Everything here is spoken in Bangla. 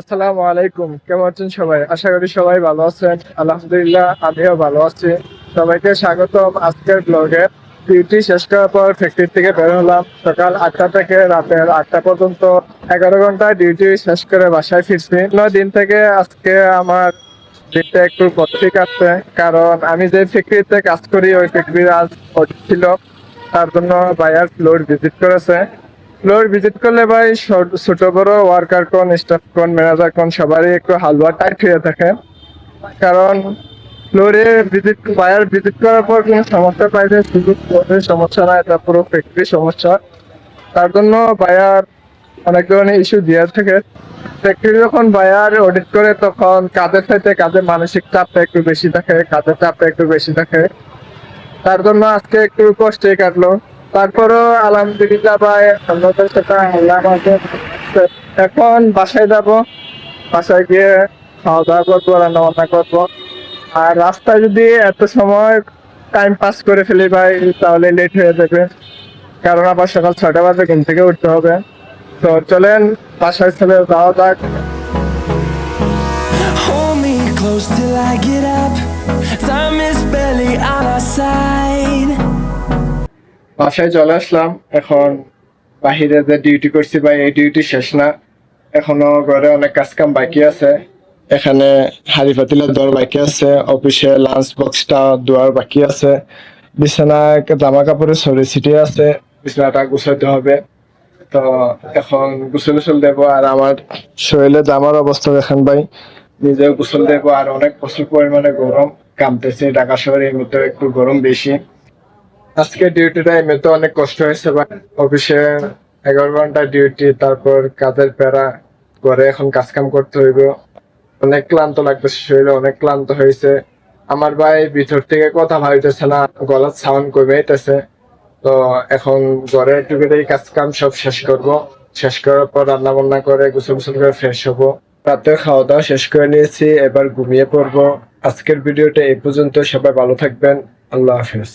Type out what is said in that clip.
আসসালামু আলাইকুম, কেমন আছেন সবাই? আশা করি সবাই ভালো আছেন। আলহামদুলিল্লাহ, আমিও ভালো আছি। সবাইকে স্বাগতম আজকের ব্লগে। ডিউটি শেষ করার পর ফ্যাক্টরি থেকে বের হলাম সকাল 8টা থেকে রাতের 8টা পর্যন্ত। 11 ঘন্টা ডিউটি শেষ করে বাসায় ফিরছি। দিন থেকে আজকে আমার দিকটা একটু কঠিন কাটছে, কারণ আমি যে ফ্যাক্টরিতে কাজ করি ওই ফ্যাক্টরির আজ অডিট ছিল। তার জন্য বায়ার ফ্লোর ভিজিট করেছে। ফ্লোর ভিজিট করলে ভাই ছোট বড় ওয়ার্কার কোন, স্টাফ কোন, ম্যানেজার কোন, সবারই একটু হালুয়া টাইট হয়ে থাকে। কারণ ফ্লোরে বায়ার ভিজিট করার পর কোনো সমস্যা পাইলে শুধু ফ্লোরের সমস্যা না, এটা পুরো ফ্যাক্টরির সমস্যা। তার জন্য বায়ার অনেক ধরনের ইস্যু দিয়ে থাকে। ফ্যাক্টরি যখন বায়ার অডিট করে তখন কাজের সাথে কাজের মানসিক চাপটা একটু বেশি থাকে, কাজের চাপটা একটু বেশি থাকে। তার জন্য আজকে একটু কষ্টই কাটলো। তারপরও আলহামদুলিল্লাহ ভাই, অন্যদের সাথে আল্লাহ আমাকে। এখন বাসায় যাব, বাসায় গিয়ে খাওয়া দাওয়া করবো, রান্না বান্না করবো। আর রাস্তায় যদি এত সময় টাইম পাস করে ফেলি ভাই, তাহলে লেট হয়ে যাবে। কারণ আবার সকাল 6টা বাজে ঘুম থেকে উঠতে হবে। তো চলেন বাসায় চলে যাওয়া যাক। Hold me close till I get up. Time is barely on our side. বাসায় চলে আসলাম। এখন বাহিরে যে ডিউটি করছি ভাই, এই ডিউটি শেষ না, এখনো ঘরে অনেক কাজ কাম বাকি আছে। এখানে হাড়ি পাতিলা ধোয়ার বাকি আছে, অফিসে লাঞ্চ বক্সটা ধোয়ার বাকি আছে, বিছানায় জামা কাপড়ে ছড়িয়ে ছিটিয়ে আছে, বিছানাটা গুছাইতে হবে। তো এখন গোসল দেবো। আর আমার শরীরে জামার অবস্থা দেখেন ভাই, নিজেও গোসল দেবো। আর অনেক প্রচুর পরিমাণে গরম, কামতেছে। ঢাকা শহরে এমনিতে একটু গরম বেশি। আজকে ডিউটিটা এমনিতে অনেক কষ্ট হয়েছে ভাই। অফিসে 11 ঘন্টা ডিউটি, তারপর কাজের প্যারা, ঘরে এখন কাজ কাম করতে হইব। অনেক ক্লান্ত লাগতেছে, শরীরে অনেক ক্লান্ত হয়েছে। আমার ভাই ভিতর থেকে কথা ভাবিতেছে না, গলার সাউন্ড কমে যাইতেছে। তো এখন ঘরের টুকিটাই কাজ কাম সব শেষ করব। শেষ করার পর রান্না বান্না করে গোসল করে ফ্রেশ হবো। রাতে খাওয়া দাওয়া শেষ করে নিয়েছি, এবার ঘুমিয়ে পড়বো। আজকের ভিডিওটা এই পর্যন্ত। সবাই ভালো থাকবেন। আল্লাহ হাফেজ।